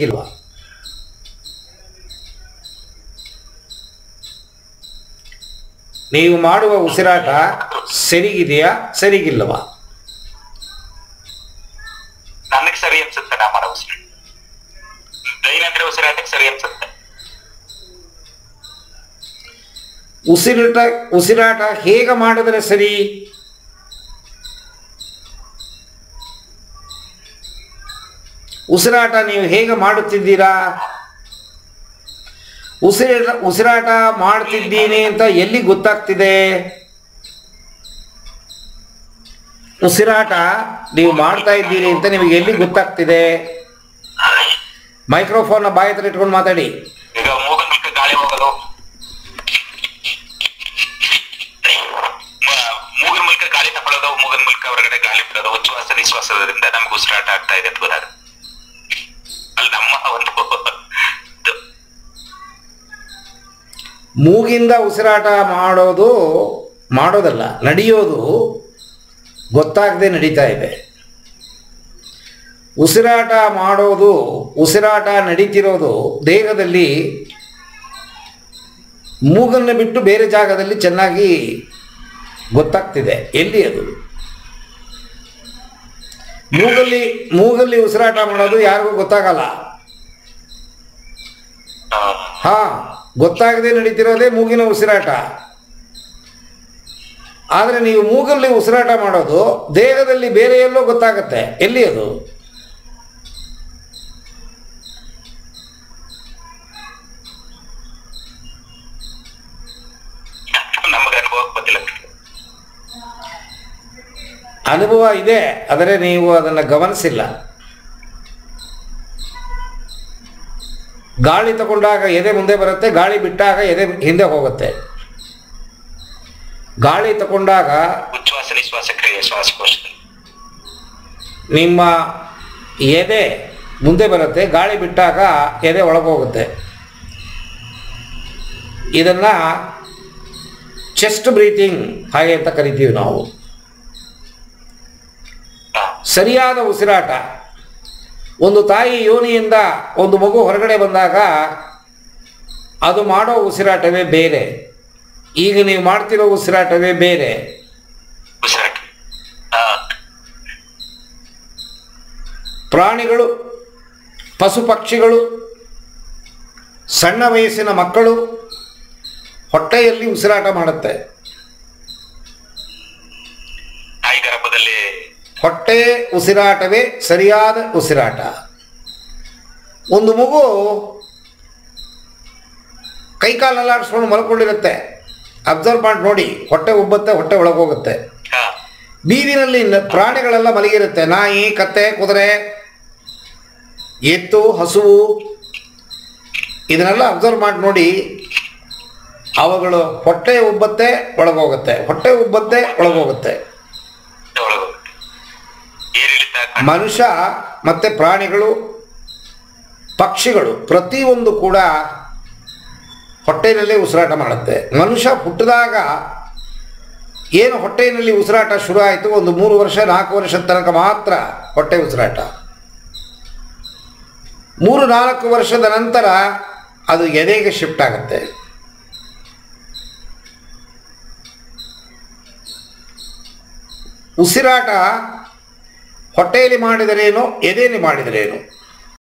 ಇಲ್ವಾ? ನೀವು ಮಾಡುವ ಉಸಿರಾಟ ಸರಿಗಿದೆಯಾ ಸರಿಗಿಲ್ಲವಾ? ನನಗೆ ಸರಿ ಅನ್ಸುತ್ತೆ. ನಾ ಮಾಡೋ ಉಸಿರಾಟ ದೈನಂದಿನ ಉಸಿರಾಟಕ್ಕೆ ಸರಿ ಅನ್ಸುತ್ತೆ. ಉಸಿರಾಟ ಹೇಗೆ ಮಾಡಿದ್ರೆ ಸರಿ? ಉಸಿರಾಟ ನೀವು ಹೇಗೆ ಮಾಡುತ್ತಿದ್ದೀರಾ? ಉಸಿರಾಟ ಮಾಡ್ತಿದ್ದೀನಿ ಅಂತ ಎಲ್ಲಿ ಗೊತ್ತಾಗ್ತಿದೆ? ಉಸಿರಾಟ ನೀವು ಮಾಡ್ತಾ ಇದ್ದೀರಿ ಅಂತ ನಿಮಗೆ ಎಲ್ಲಿ ಗೊತ್ತಾಗ್ತಿದೆ? ಮೈಕ್ರೋಫೋನ್ ಬಾಯಿ ಹತ್ರ ಇಟ್ಕೊಂಡು ಮಾತಾಡಿ. ಈಗ ಮೂಗಿನ ಮೂಲಕ ಗಾಳಿ ಹೋಗೋದು, ಮೂಗಿನ ಮೂಲಕ ಗಾಳಿ ತಗೊಳ್ಳೋದು, ಮೂಗಿನ ಮೂಲಕ ಹೊರಗಡೆ ಗಾಳಿ ಬಿಡೋದು, ಉಚ್ಛ್ವಾಸ ನಿಶ್ವಾಸದಿಂದ ನಮ್ಗೆ ಉಸಿರಾಟ ಆಗ್ತಾ ಇದೆ ಅಂತ ಗೊತ್ತಾಗ. ಅಲ್ಲಿ ನಮ್ಮ ಒಂದು ಮೂಗಿಂದ ಉಸಿರಾಟ ಮಾಡೋದಲ್ಲ, ನಡೆಯೋದು ಗೊತ್ತಾಗದೆ ನಡೀತಾ ಇದೆ. ಉಸಿರಾಟ ನಡೀತಿರೋದು ದೇಹದಲ್ಲಿ ಮೂಗನ್ನು ಬಿಟ್ಟು ಬೇರೆ ಜಾಗದಲ್ಲಿ ಚೆನ್ನಾಗಿ ಗೊತ್ತಾಗ್ತಿದೆ. ಎಲ್ಲಿ ಅದು? ಮೂಗಲ್ಲಿ ಉಸಿರಾಟ ಮಾಡೋದು ಯಾರಿಗೂ ಗೊತ್ತಾಗಲ್ಲ. ಗೊತ್ತಾಗದೆ ನಡೀತಿರೋದೇ ಮೂಗಿನ ಉಸಿರಾಟ. ಆದರೆ ನೀವು ಮೂಗಲ್ಲಿ ಉಸಿರಾಟ ಮಾಡೋದು ದೇಹದಲ್ಲಿ ಬೇರೆ ಎಲ್ಲೋ ಗೊತ್ತಾಗತ್ತೆ. ಎಲ್ಲಿ ಅದು? ಅನುಭವ ಇದೆ, ಆದರೆ ನೀವು ಅದನ್ನು ಗಮನಿಸಿಲ್ಲ. ಗಾಳಿ ತಗೊಂಡಾಗ ಎದೆ ಮುಂದೆ ಬರುತ್ತೆ, ಗಾಳಿ ಬಿಟ್ಟಾಗ ಎದೆ ಹಿಂದೆ ಹೋಗುತ್ತೆ. ಗಾಳಿ ತಗೊಂಡಾಗ ಉಚ್ಛ್ವಾಸ ನಿಶ್ವಾಸ ಕ್ರಿಯೆ ಶ್ವಾಸಕೋಶದಲ್ಲಿ ನಿಮ್ಮ ಎದೆ ಮುಂದೆ ಬರುತ್ತೆ, ಗಾಳಿ ಬಿಟ್ಟಾಗ ಎದೆ ಒಳಗೋಗುತ್ತೆ. ಇದನ್ನು ಚೆಸ್ಟ್ ಬ್ರೀತಿಂಗ್ ಹಾಗೆ ಅಂತ ಕರಿತೀವಿ ನಾವು. ಸರಿಯಾದ ಉಸಿರಾಟ. ಒಂದು ತಾಯಿ ಯೋನಿಯಿಂದ ಒಂದು ಮಗು ಹೊರಗಡೆ ಬಂದಾಗ ಅದು ಮಾಡೋ ಉಸಿರಾಟವೇ ಬೇರೆ, ಈಗ ನೀವು ಮಾಡ್ತಿರೋ ಉಸಿರಾಟವೇ ಬೇರೆ. ಪ್ರಾಣಿಗಳು, ಪಶು ಪಕ್ಷಿಗಳು, ಸಣ್ಣ ವಯಸ್ಸಿನ ಮಕ್ಕಳು ಹೊಟ್ಟೆಯಲ್ಲಿ ಉಸಿರಾಟ ಮಾಡುತ್ತೆ. ಹೊಟ್ಟೆ ಉಸಿರಾಟವೇ ಸರಿಯಾದ ಉಸಿರಾಟ. ಒಂದು ಮಗು ಕೈಕಾಲೆಲ್ಲ ಆಡಿಸ್ಕೊಂಡು ಮಲ್ಕೊಂಡಿರುತ್ತೆ, ಅಬ್ಸರ್ವ್ ಮಾಡಿ ನೋಡಿ, ಹೊಟ್ಟೆ ಉಬ್ಬತ್ತೆ, ಹೊಟ್ಟೆ ಒಳಗೋಗುತ್ತೆ. ಬೀದಿನಲ್ಲಿ ಪ್ರಾಣಿಗಳೆಲ್ಲ ಮಲಗಿರುತ್ತೆ, ನಾಯಿ, ಕತ್ತೆ, ಕುದುರೆ, ಎತ್ತು, ಹಸುವು, ಇದನ್ನೆಲ್ಲ ಅಬ್ಸರ್ವ್ ಮಾಡಿ ನೋಡಿ. ಅವುಗಳು ಹೊಟ್ಟೆ ಉಬ್ಬತ್ತೆ, ಒಳಗೋಗುತ್ತೆ, ಹೊಟ್ಟೆ ಉಬ್ಬತ್ತೆ, ಒಳಗೋಗುತ್ತೆ. ಮನುಷ್ಯ ಮತ್ತು ಪ್ರಾಣಿಗಳು, ಪಕ್ಷಿಗಳು ಪ್ರತಿಯೊಂದು ಕೂಡ ಹೊಟ್ಟೆಯಲ್ಲೇ ಉಸಿರಾಟ ಮಾಡುತ್ತೆ. ಮನುಷ್ಯ ಹುಟ್ಟಿದಾಗ ಏನು ಹೊಟ್ಟೆಯಲ್ಲಿ ಉಸಿರಾಟ ಶುರು ಆಯಿತು, ಒಂದು 3 ವರ್ಷ 4 ವರ್ಷದ ತನಕ ಮಾತ್ರ ಹೊಟ್ಟೆ ಉಸಿರಾಟ. 3-4 ವರ್ಷದ ನಂತರ ಅದು ಎದೆಗೆ ಶಿಫ್ಟ್ ಆಗುತ್ತೆ. ಉಸಿರಾಟ ಹೊಟ್ಟೆಯಲ್ಲಿ ಮಾಡಿದರೇನು, ಎದೆಯಲ್ಲಿ ಮಾಡಿದರೇನು?